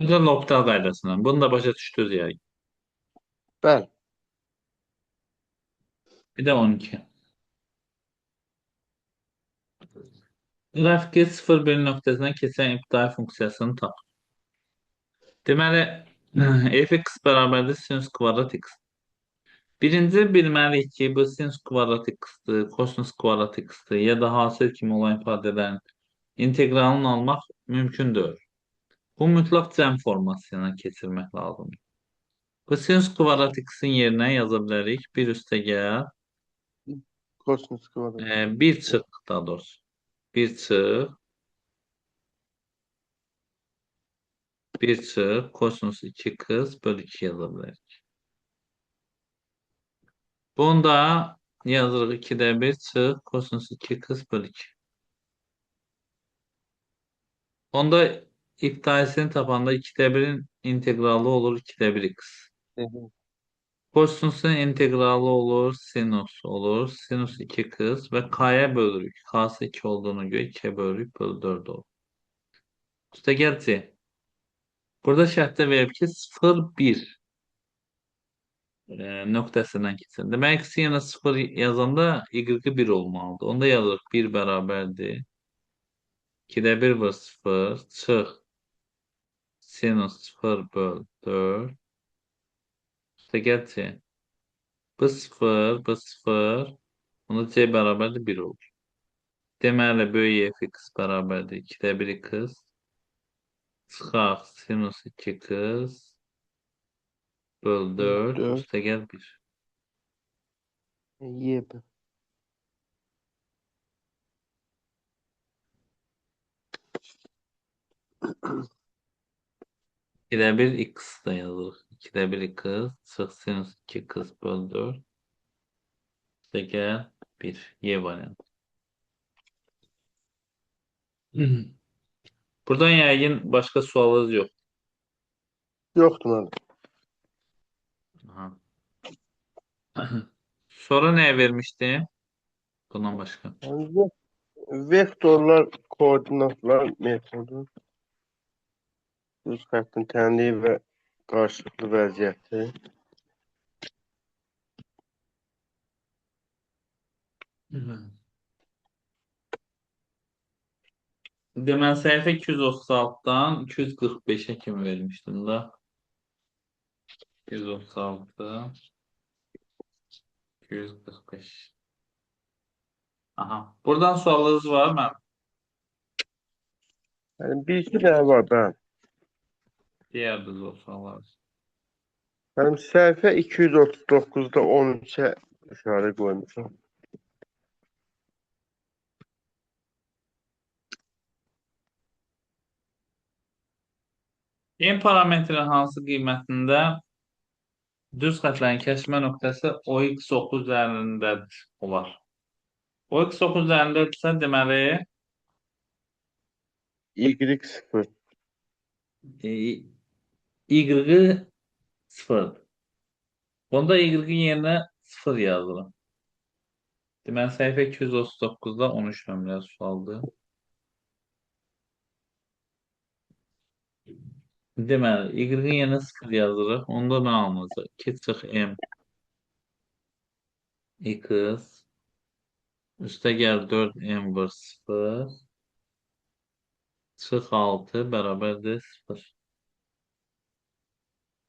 Bu da L'Hopital qaydasından. Bunu da başa düşdünüz ya. Bəli. Bir de 12. Qrafiki 0,1 nöqtəsindən keçən ibtidai funksiyasını tap. Deməli, f(x) bərabərdir sinus kvadrat x. Birinci bilməliyik ki, bu sinus kvadrat x-dir, kosinus kvadrat x-dir ya da hasil kimi olan ifadələrin integralını almaq mümkündür. Bu mütləq cəm formasına keçirmək lazımdır. Bu sinus kvadrat x-in yerinə yaza bilərik. 1 üstəgəl Kosinus kvadrat. 1 çıx daha doğrusu. 1 çıx 1 çıx kosinus 2 kız bölü 2 yaza bilərik. Bunu da yazırıq 2'də 1 çıx kosinus 2 kız bölü 2. Onda iptalisini tapanda 2'də 1'in integralı olur 2'də 1 x. Hı-hı. Kosinusun integralı olur sinüs olur. Sinüs 2 kız ve k'ya bölürük. K'sı 2 olduğunu göre 2'ye bölürük bölü 4 olur. Üste gerçi. Burada şərtdə verib ki 0,1 nöqtəsindən keçsin. Demək ki yenə 0 yazanda y 1 olmalıdır. Onda yazırıq 1 bərabərdir. 2'də 1 var 0 çıx sinüs 0 böl 4. Üste gerçi. Bu 0 bu 0. Onda c bərabərdir 1 olur. Deməli böyük f(x) bərabərdir 2'də 1 x. Çıxaq sinüs 2 kız böl 4 4. üstə gəl 1. Y. 2'də 1 x da yazırıq. 2'də 1 x çıx sinüs 2 kız böl 4 üstə gəl 1. Y variantı. Buradan yəqin başqa sualınız yox. Yoxdur mənim. Aha. Sonra nəyə vermişdim? Bundan başqa. Yəni, vektorlar koordinatlar metodu. Düz xəttin tənliyi və qarşılıqlı vəziyyəti. Deməli səhifə 236-dan 245-ə kimi vermişdim da. 236 245. Aha. Buradan sualınız var mı? Yəni, bir-iki dənə var bəli. Deyərdiniz o suallar. Mənim səhifə 239-da 13-ə işarə qoymuşam. En parametrin hansı qiymətində düz xətlərin kəsmə nöqtəsi OX9 üzərindədir olar. OX9 üzərindədirsə deməli Y0. Y 0. Bunda Y-in yerinə 0 yazılır. Deməli səhifə 239-da 13 nömrəli sualdır. Deməli Y-in yerinə 0 yazırıq. Onda nə alınacaq? 2 çıx M x üstə gəl 4M vur 0 çıx 6 bərabərdir 0.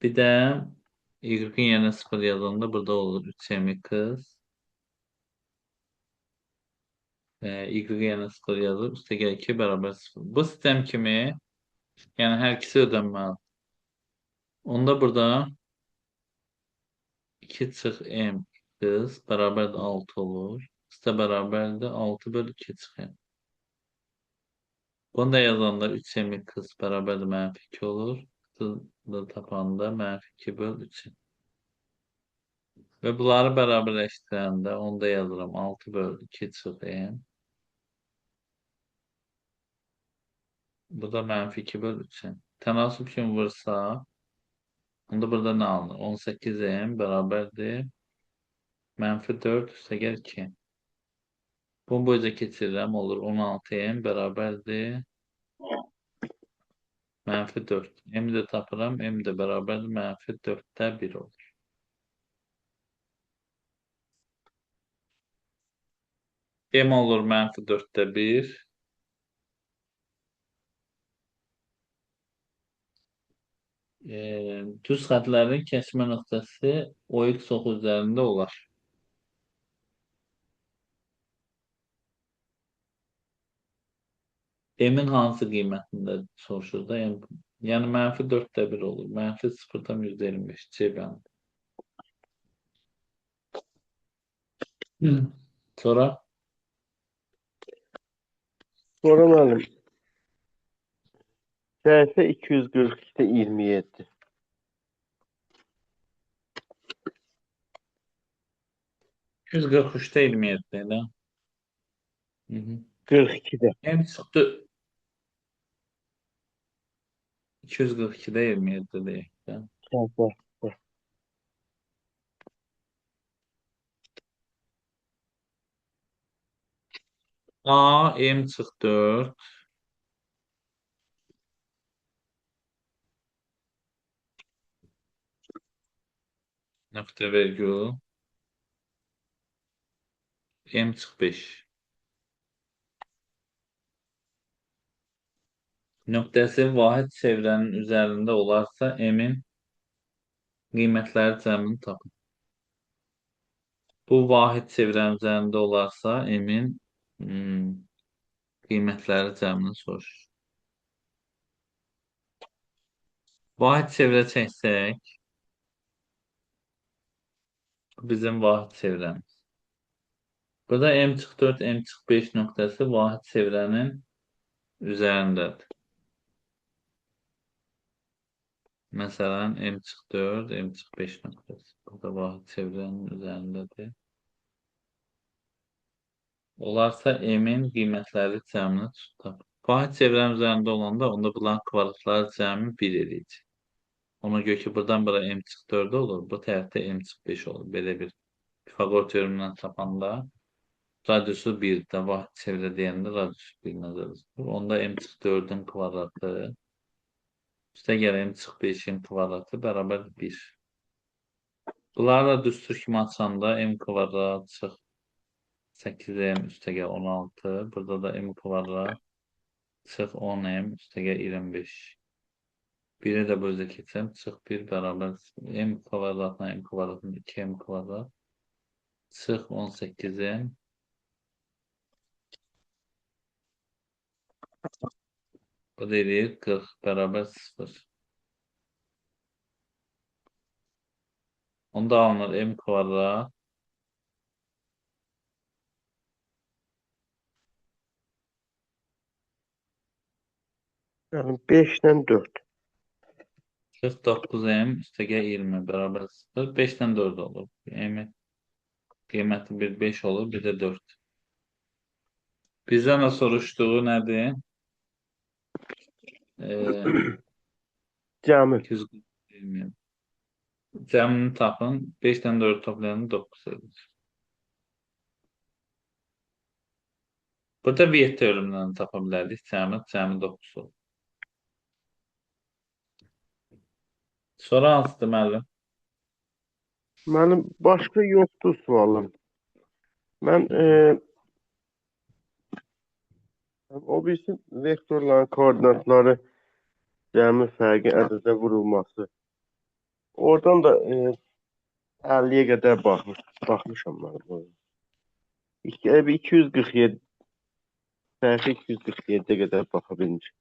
Bir də Y-in yerinə 0 yazanda burada olur 3M x. Y-in yerinə 0 yazıb üstə gəl 2 bərabər 0. Bu sistem kimi yəni hər ikisi ödənməlidir. Onda burada 2 çıx M x bərabərdir 6 olur. Üstə bərabərdir 6 bölü 2 çıx M. Bunu da yazanda 3M x bərabərdir mənfi 2 olur. Da tapanda mənfi 2 böl 3. Və bunları bərabərləşdirəndə onu da yazıram 6 böl 2 çıx M. Bu da mənfi 2 böl 3. Tənasüb kimi vursa onda burada nə alınır? 18M bərabərdir mənfi 4 üstə gəl 2. Bunu boyunca keçirirəm olur 16M bərabərdir Mənfi 4. M də tapıram. M də bərabərdir. Mənfi 4-də 1 olur. M olur mənfi 4-də 1. Düz xətlərin kəsmə nöqtəsi OX oxu üzərində olar. M'in hansı qiymətində soruşur da? Yəni mənfi 4-də 1 olur. Mənfi 0-dan %25. C bəndi. Hı. Sonra Sonra müəllim, səhifə 242-də 27. 143'te 27 idi. Hı hı. 42-də. M çıxdı 242'de 27 deyək də. Səhifə. A, M çıx 4. Nöqtə vergül. M çıx 5. Nöqtəsi vahid çevrənin üzərində olarsa M'in qiymətləri cəmini tapın. Bu vahid çevrənin üzərində olarsa M'in hmm, qiymətləri cəmini soruşur. Vahid çevrə çəksək, bu bizim vahid çevrəmiz. Burada M çıx 4, M çıx 5 nöqtəsi vahid çevrənin üzərindədir. Məsələn, M çıx 4, M çıx 5 nöqtəsi. Burada vahid çevrənin üzərindədir. Olarsa M-in qiymətləri cəmini tutar. Vahid çevrənin üzərində olanda onda bunların kvadratları cəmi 1 eləyəcək. Ona görə ki, buradan bura M çıx 4 olur. Bu tərəfdə M çıx 5 olur. Belə bir Pifagor teoremindən tapanda radiusu 1-də vahid çevrə deyəndə radiusu 1 nəzərdə tutulur. Onda M çıx 4-ün kvadratı üstə gəl M çıx 5-in kvadratı bərabər 1. Bunları da düstur kimi açanda M kvadrat çıx 8M üstə gəl 16. Burada da M kvadrat çıx 10M üstə gəl 25. Biri də böləcək keçəm. Çıx 1 bərabər M kvadratla M kvadratın 2M kvadrat. Çıx 18M. Bu da eləyir 40 bərabər 0. Onda alınır M kvadrat Yəni 5-lə 4. 49M üstə gəl 20 bərabər 0. 5-dən 4 olur. M qiyməti bir 5 olur, bir də 4. Bizdən də soruşduğu nədir? Cəmi. 220. Cəmini tapın. 5-dən 4 toplayanı 9 edir. Burada Viet teoremindən tapa bilərdik. Cəmi 9 olur. Sonra hansıdır müəllim? Mənim başqa yoxdur sualım. Mən o birisi vektorların koordinatları cəmi fərqi ədədə vurulması. Oradan da 50-yə qədər baxmışam mən. 247 səhifə 247-yə qədər baxa bilmişəm.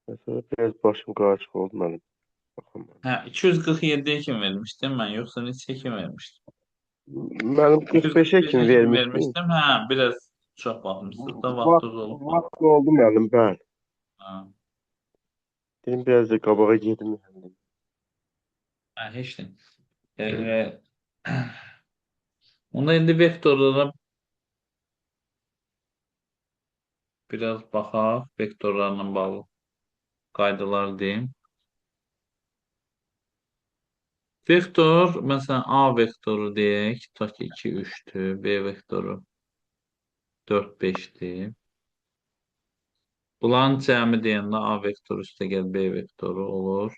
Mesela biraz başım qarışıq oldu mənim. Baxamadım. Hə, 247'ye kim vermişdim ben yoksa neçəyə kim vermişdim? Mənim 45-ə 245'e kimi kim vermişdin. vermiştim? Hə, biraz çox baxmışsınız da vaxtınız olub. Vaxt oldu mənim, bəli. Hə, Dedim biraz da qabağa gedim. hə heç nə. Onda indi vektorlara biraz baxaq. Vektorlarla bağlı qaydalar deyim. Vektor, məsələn, A vektoru deyək, tutaq ki 2, 3-dür. B vektoru 4, 5-dir. Bunların cəmi deyəndə A vektoru üstəgəl B vektoru olur.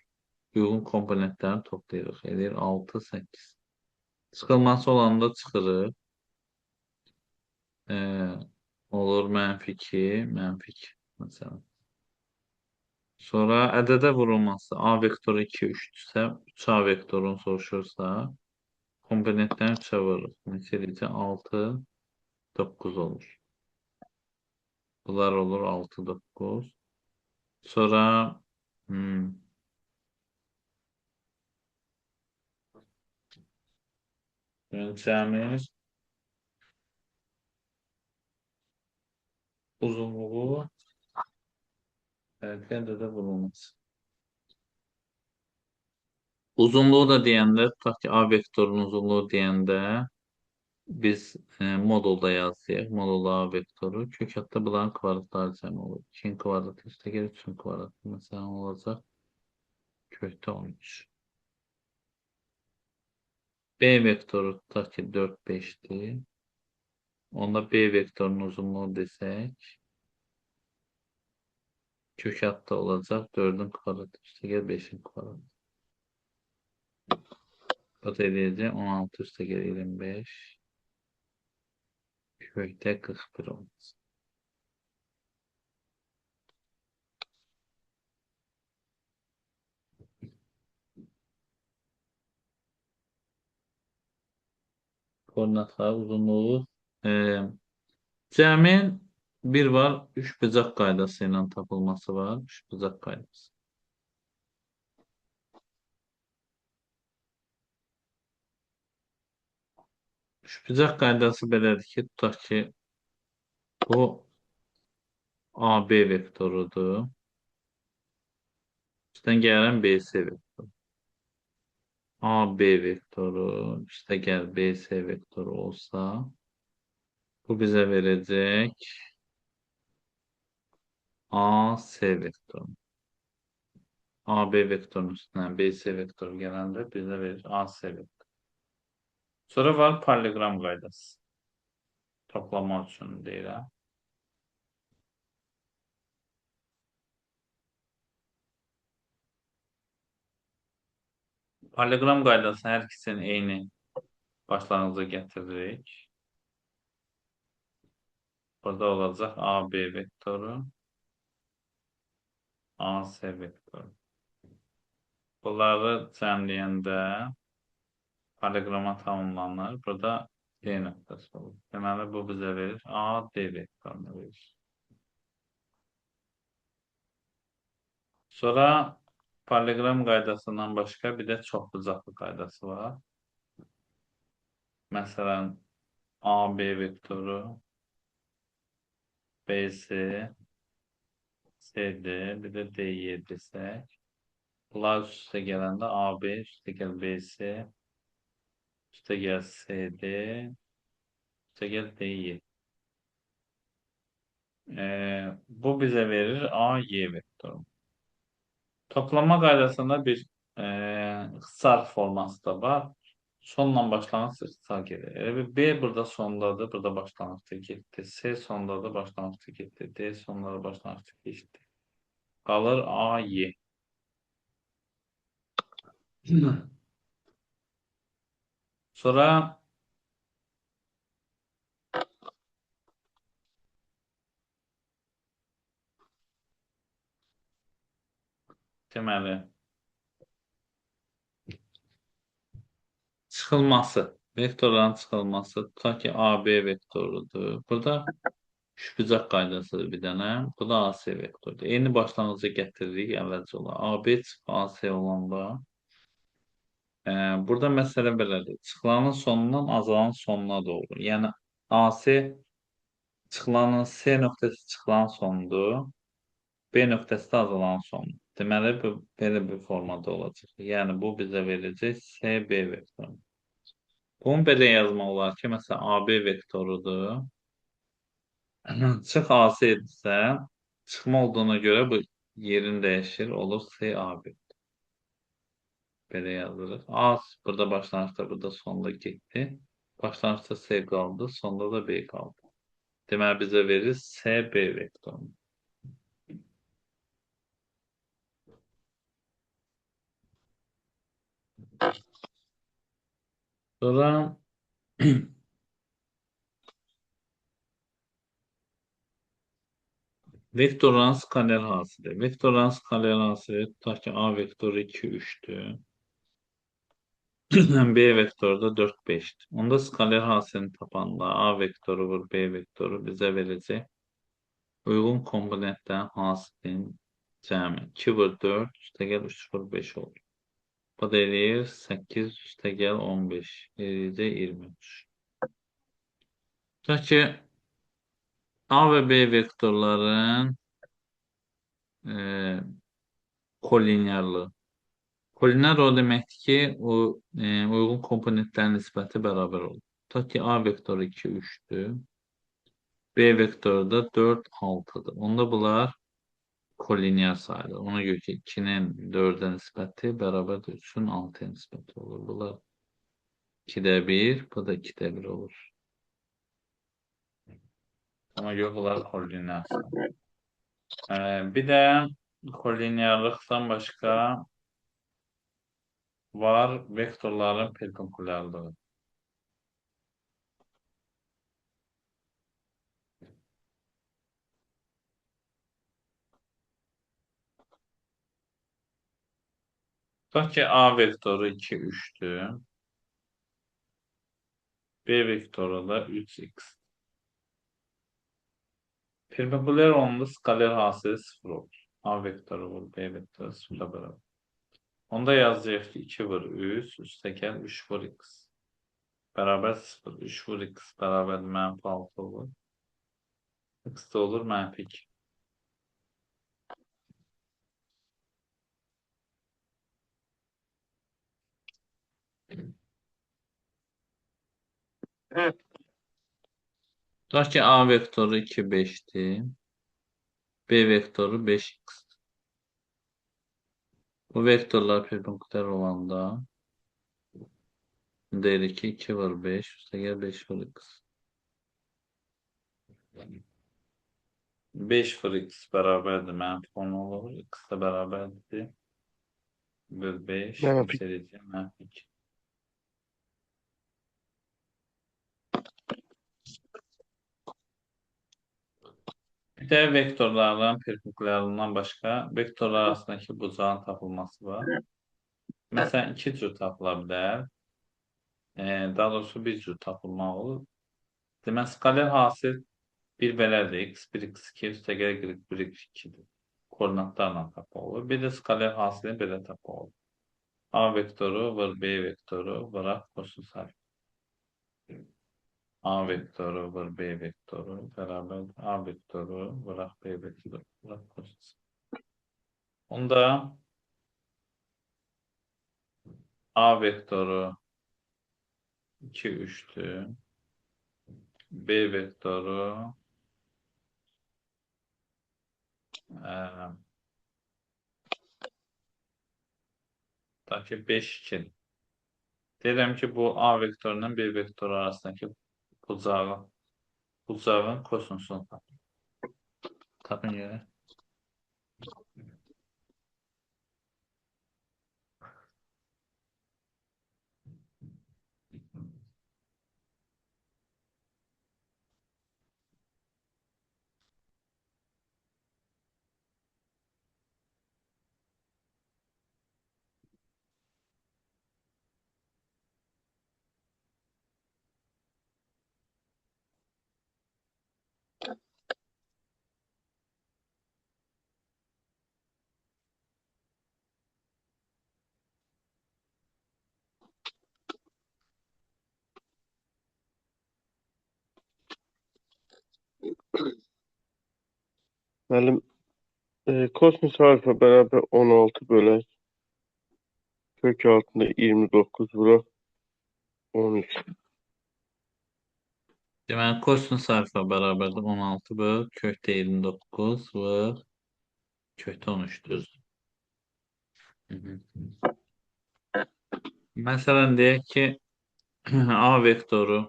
Uyğun komponentlərini toplayırıq. Edir 6, 8. Çıxılması olanda çıxırıq. Ee, olur -2, -2. Məsələn. Sonra ədədə vurulması A vektoru 2, 3-dürsə, 3A vektorunu soruşursa, komponentlərini 3-ə vururuq. Neçə edəcək? 6, 9 olur. Bunlar olur 6, 9. Sonra hmm, cəmi uzunluğu ədədə vurulması. Uzunluğu da deyəndə, tutaq ki, A vektorunun uzunluğu deyəndə biz modulda yazıyıq. Modulda A vektoru. Kökətdə bunların kvadratları cəmi olur. 2-nin kvadratı üstə gəlir, 3-ün kvadratı. Məsələn, olacaq kökdə 13. B vektoru tutaq ki, 4, 5'dir. Onda B vektorunun uzunluğu desək, kökətdə olacaq 4'ün kvadratı üstə gəlir, 5'in kvadratı. Bu da eləyəcək 16 üstə gəlir 25. Kökdə 41 olacaq. Koordinatlar uzunluğu. E, Cəmin bir var, üç bucaq qaydası ilə tapılması var. Üç bucaq qaydası. Üç bucaq qaydası belədir ki, tutaq ki, bu AB vektorudur. Üstdən gələn BC vektoru. AB vektoru, üstə gəl BC vektoru olsa, bu bizə verəcək AC vektoru. AB vektorunun üstündən BC vektoru gələndə bizə verir AC vektoru. Sonra var parallelogram qaydası. Toplamaq üçün deyirəm. Parallelogram qaydasını hər ikisini eyni başlanğıca gətiririk. Burada olacaq AB vektoru, AC vektoru. Bunları cəmləyəndə paralleloqrama tamamlanır. Burada D nöqtəsi olur. Deməli, bu bizə verir AD vektorunu verir. Sonra paralleloqram qaydasından başqa bir də çoxbucaqlı qaydası var. Məsələn, AB vektoru, BC, CD, bir də DY desək. Bunlar üstə gələndə AB, üstə gəl BC, üstə gəl CD, üstə gəl DY. Bu bizə verir AY vektoru. Toplama qaydasında bir ixtisar forması da var. Sonla başlanğıc ixtisar gelir. Elə bir B burada sondadır, burada başlanğıcda getdi. C sondadır, başlanğıcda getdi. D sondadır, başlanğıcda getdi. Qalır AY. Sonra deməli çıxılması, vektorların çıxılması tutaq ki AB vektorudur. Burada üçbucaq qaydasıdır bir dənə. Bu da AC vektorudur. Eyni başlanğıca gətiririk əvvəlcə olaraq. AB çıxı AC olanda burada məsələ belədir. Çıxılanın sonundan azalan sonuna doğru. Yəni AC çıxılanın C nöqtəsi çıxılan sondur. B nöqtəsi də azalan sondur. Deməli, bu belə bir formada olacaq. Yəni bu bizə verəcək CB vektoru. Bunu belə yazmaq olar ki, məsələn, AB vektorudur. Çıx AC-dirsə, çıxma olduğuna görə bu yerini dəyişir, olur CAB. Belə yazırıq. A burada başlanğıcda, burada sonda getdi. Başlanğıcda C qaldı, sonda da B qaldı. Deməli bizə verir CB vektorunu. Sonra vektorların skaler hasili. Vektorların skaler hasili tutaq ki A vektoru 2, 3'tür. B vektoru da 4, 5'tir. Onda skaler hasilini tapanda A vektoru vur B vektoru bize verecek. Uygun komponentlerin hasilinin cəmi 2 vur 4 üstəgəl 3 vur 5 olur. Bu da eləyir 8 üstəgəl 15 eləyəcək 23. Tutaq ki A və B vektorların e, kolinyarlığı. Kolinar o deməkdir ki, uyğun komponentlərin nisbəti bərabər olur. Tutaq ki, A vektoru 2, 3'tür. B vektoru da 4, 6'dır. Onda bunlar kolinyar sayılır. Ona göre ki 2'nin 4'e nisbəti bərabərdir 3'ün 6'ya nisbəti olur. Bunlar 2'də 1, bu da 2'də 1 olur. Ona göre bunlar kolinyar sayılır. Bir de kolinyarlıktan başka var vektorların perpendikularlığı. Tutaq ki A vektoru 2, 3'tür. B vektoru da 3x. Perpendikular olanda skaler hasili 0 olur. A vektoru vur B vektoru 0'a beraber. Onda yazacağıq ki 2 vur 3 üstəgəl 3 vur x. Bərabər 0. 3 vur x bərabər mənfi 6 olur. X da olur mənfi 2. Tutaq ki A vektoru 2, 5'dir. B vektoru 5x. Bu vektorlar perpendikular olanda deyirik ki 2 vur 5 üstəgəl 5 vur x. 5 vur x bərabərdir mənfi 10 olur. X da bərabərdir. Böl 5 Mənfi yüksələcək mənfi 2. Bir de vektorlardan perpendikularından başka vektorlar arasındaki buzağın tapılması var. Mesela iki cür tapıla bilər. Daha doğrusu bir cür tapılmaq olur. Demək, skaler hasil bir belərdir. X1, X2 üstəgəl 1, 2'dir. Koordinatlarla tapı olur. Bir de skaler hasilini belə tapı olur. A vektoru vur B vektoru vuraq kosinus alfa. A vektoru vur B vektoru beraber A vektoru vuraq B vektoru vuraq kosinus. Onda A vektoru 2, 3'tür. B vektoru e, taki 5, 2. Deyirəm ki, bu A vektorunun B vektoru arasındakı bucağın kosinusunu tapın. Tapın görə. müəllim kosinus alfa bərabər 16 bölək kök altında 29 vuraq 13. Deməli, kosinus alfa bərabərdir 16 böl kökdə 29 vur kökdə 13'dür. Məsələn, deyək ki, A vektoru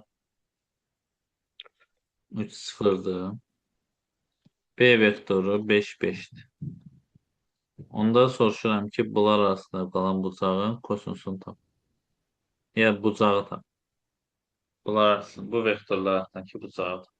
3, 0'dır. B vektoru 5, 5'dir. Onda soruşuram ki, bunlar arasında qalan bucağın kosinusunu tap. Ya bucağı tap. Bunlar arasında, bu vektorlar arasındaki bucağı tap.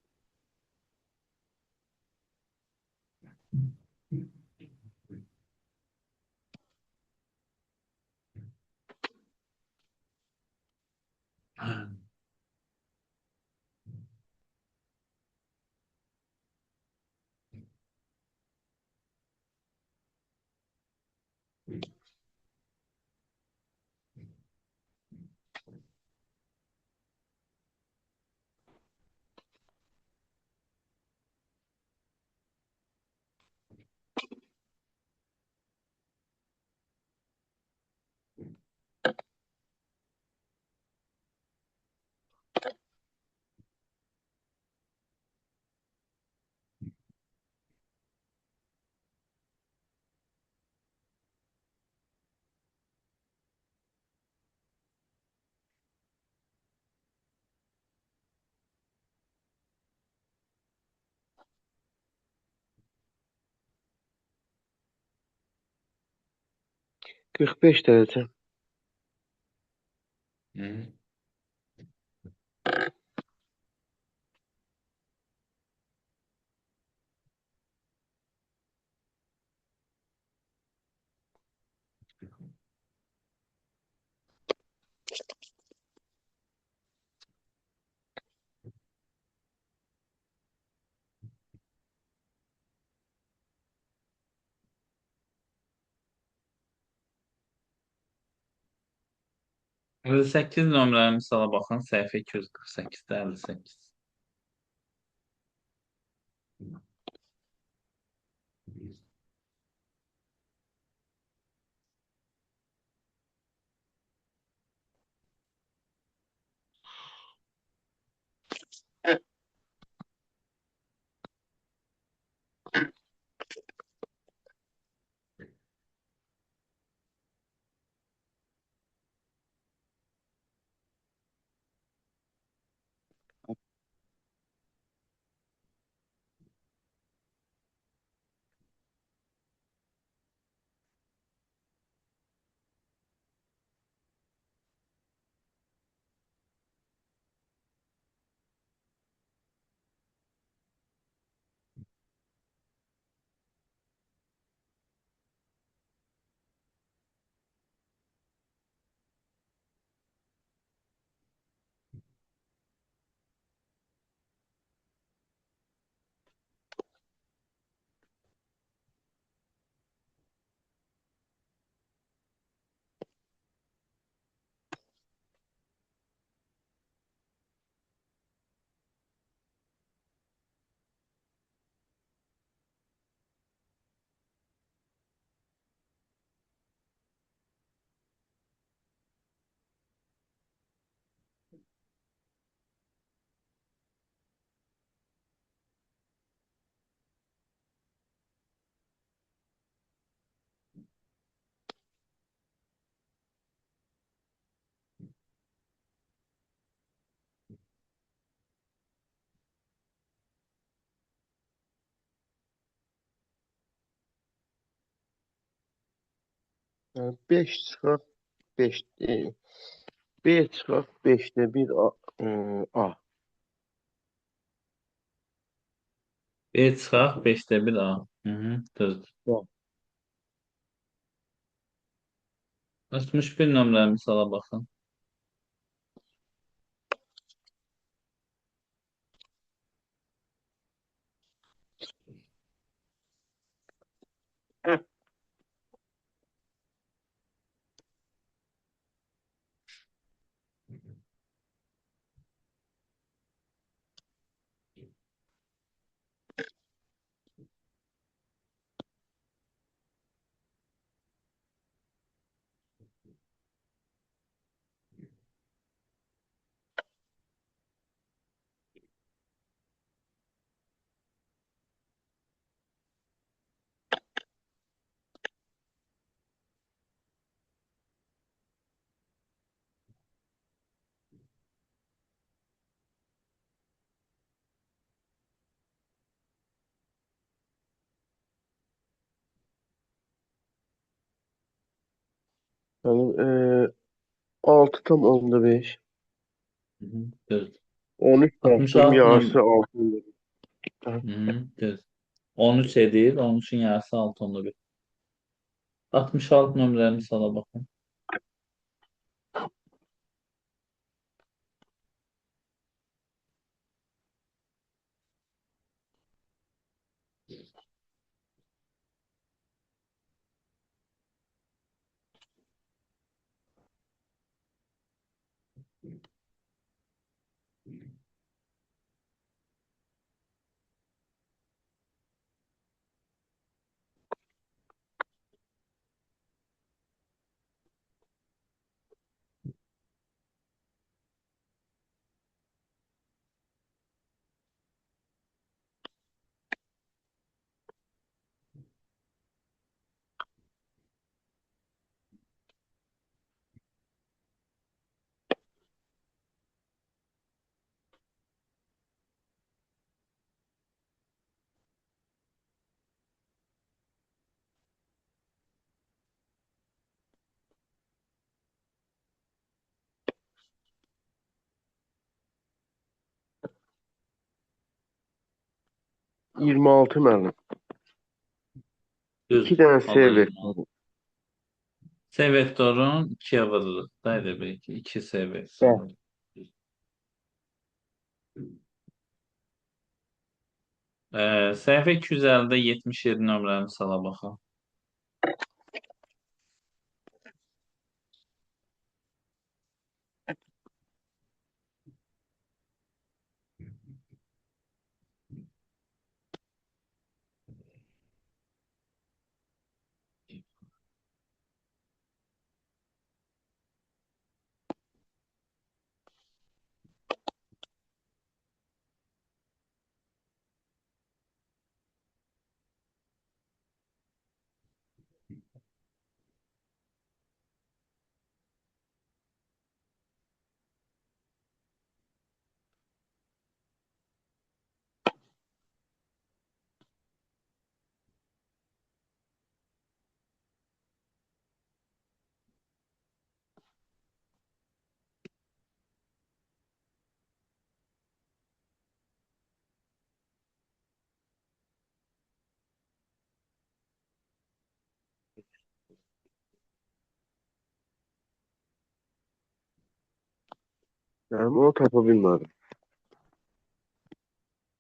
Qırx beş dərəcə. Hı. 58 nömrəli misala baxın, səhifə 248-də 58. Yəni 5 çıxar 5 B çıxar 5-də 1 A. A. Bir çıxaq, 5-də 1 A. Hı -hı, düzdür. A. 61 nömrəli misala baxın. Yəni 6,5. Hı hı, düz. 13 tapdım, 66 yarısı nömrə. 6,5. Hı hı, düz. 13 edir. 13'ün yarısı 6,1. 66 nömrəli sala baxın. 26 müəllim. Düz. 2 dənə S Allah 26. vektörü. S vektorun 2'ye vurulur. Daydı belki. 2 S Bəli. vektoru. Səhifə 250-də 77 nömrəli sala baxaq. Müəllim, onu tapa bilmədim.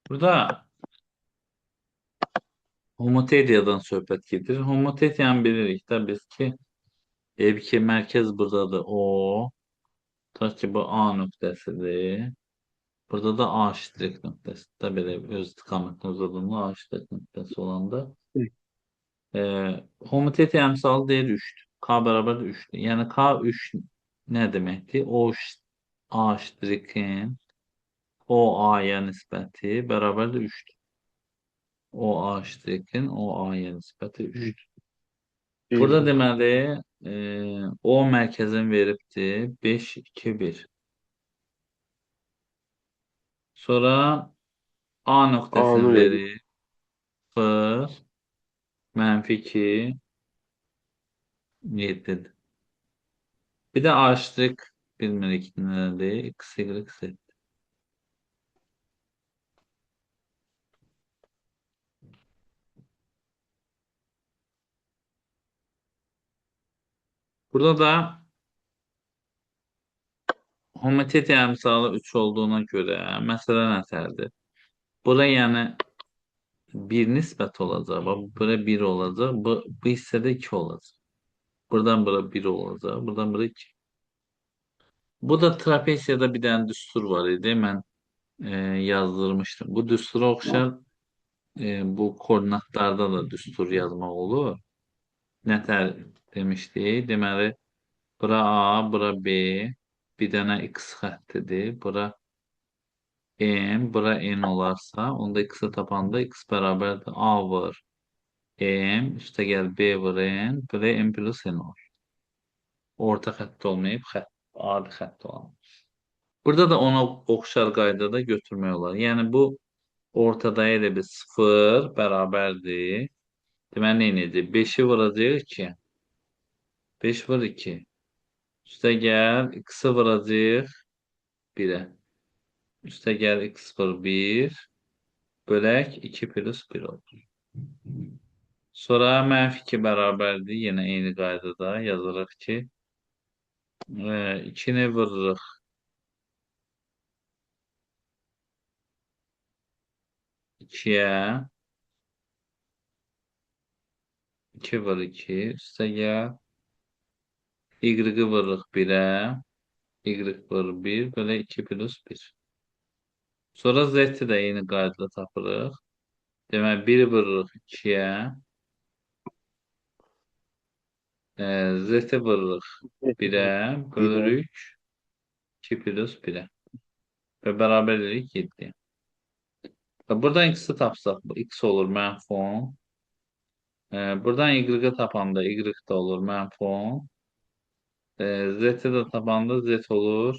Burada homotediyadan söhbət gedir. Homotediyanı bilirik də biz ki, ki mərkəz buradadır. O, ta ki bu A nöqtəsidir. Burada da A ştrik nöqtəsi də belə öz istiqamətini uzadığında A ştrik nöqtəsi olanda e, homotetiya əmsalı deyir 3'dür. K bərabər 3'dür. Yəni K3 nə deməkdir? A ştrikin o A'ya nisbəti bərabər 3'dür. O A ştrikin o A'ya nisbəti 3'dür. Burada Bildim. deməli o mərkəzin veribdir 5, 2, 1. Sonra A A-nı nöqtəsini verir. verir 0, -2, 7'dir. Bir de açtık. Bilmedik nerede. X, Y, Z. Burada da homotet emsalı 3 olduğuna göre mesela neterdir? Bura yani bir nispet olacak. Bura 1 olacak. Bu hissede 2 olacak. Buradan bura 1 olacak. Buradan bura 2. Bu da trapesiyada bir tane düstur var idi. Ben yazdırmıştım. Bu düstura oxşar bu koordinatlarda da düstur yazmaq olur. Nətər demişdik? Deməli, bura A, bura B, bir dənə X xəttidir. Bura M, bura N olarsa, onda X-i tapanda X bərabərdir A vur M, üstə gəl B vur N, belə M plus N olur. Orta xətt olmayıb, adi xətt olan. Burada da ona oxşar qaydada götürmək olar. Yəni bu ortada elə bir 0 bərabərdir. Deməli, nə edir? 5'i vuracaq 2. 5 vur 2. Üstə gəl x-i vuracaq 1-ə. Üstə gəl x vur 1 bölək 2 plus 1 olur. Sonra -2 bərabərdir. Yenə eyni qaydada yazırıq ki, 2-ni vururuq 2-yə, 2 vur 2, üstə gəl y-i vururuq 1-ə, y vur 1 bölək 2 plus 1. Sonra z-i də eyni qaydada tapırıq. Demək 1 vururuq 2-yə, z-i vururuq 1-ə, Birə. bölürük 2 plus 1-ə və bərabər edirik 7-yə. Buradan x-i tapsaq, bu x olur -10. Buradan y-i tapanda y də olur -10. Z-i də tapanda z olur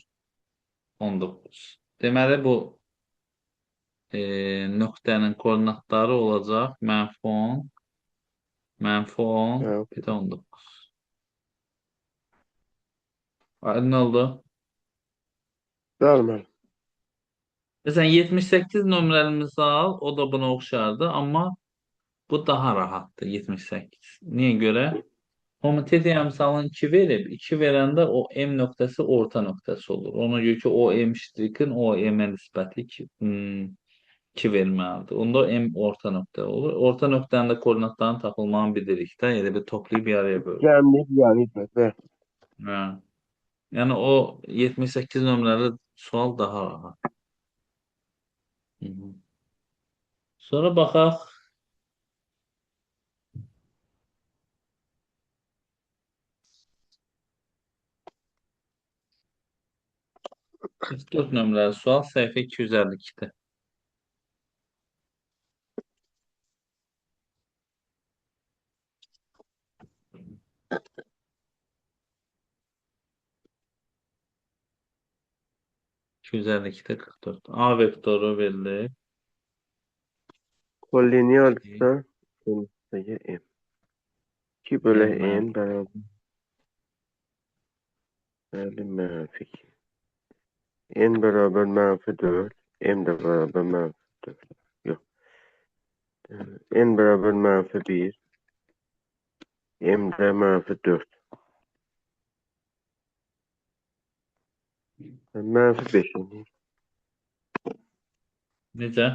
19. Deməli, bu nöqtənin koordinatları olacaq -10, -10, Hə, bir də 19. Aydın oldu. bəli müəllim. Məsələn, 78 nömrəli misal, o da buna oxşardı, amma bu daha rahatdır, 78. Niyə görə? Homotetiya misalını 2 verib, 2 verəndə o M nöqtəsi orta nöqtəsi olur. Ona görə ki, o M ştrikin o M-ə nisbəti 2 verməlidir. Onda o M orta nöqtə olur. Orta nöqtənin də koordinatlarının tapılmağını bilirik də, elə bir toplayıb yarıya bölürük. Cəmliyib yarıydı. Bəli. Hə. Yəni o 78 nömrəli sual daha rahat. Hı -hı. Sonra baxaq. Heç 4 nömrəli sual səhifə 252-də. -252-də 44. A vektoru verilir. Kollinearsa sonuçdakı M. 2 bölək N N bərabər -2. N bərabər -4. M də bərabər -4. Yox. N bərabər -1. M də -4. -5 idi. Necə?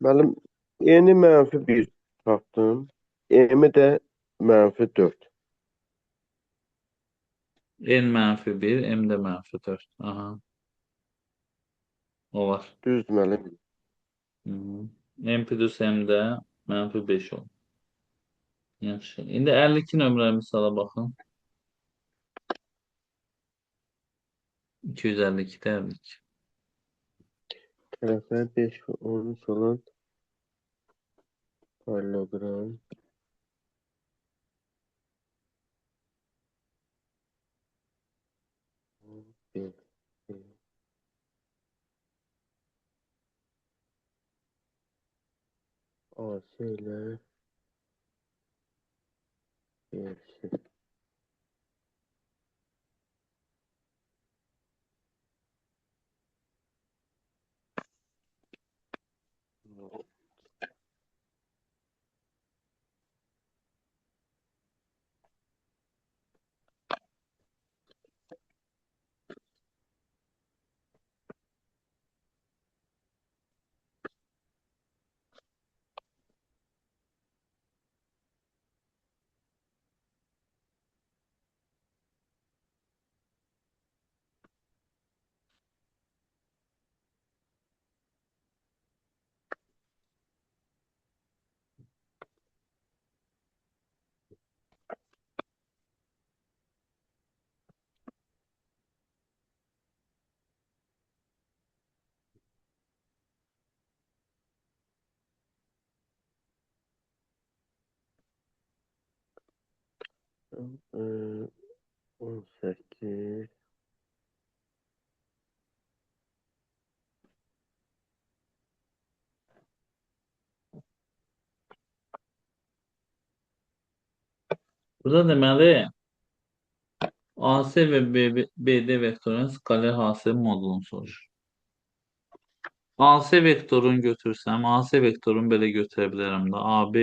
Müəllim, N-i -1 tapdım. M-i də -4. N -1, M də -4. Aha, o var. Düzdür müəllim. Hı -hı. M plus M də -5 olur. Yaxşı. İndi 52 nömrəli misala baxın. 252-də 52. Tərəflər 5 və 13 olan parallelogram. Bir, bir. AC ilə BC. Ee, 18. Burada deməli AC və BD vektorun skalar hasil modulunu soruşur. AC vektorunu götürsəm, AC vektorunu belə götürə bilərəm də. AB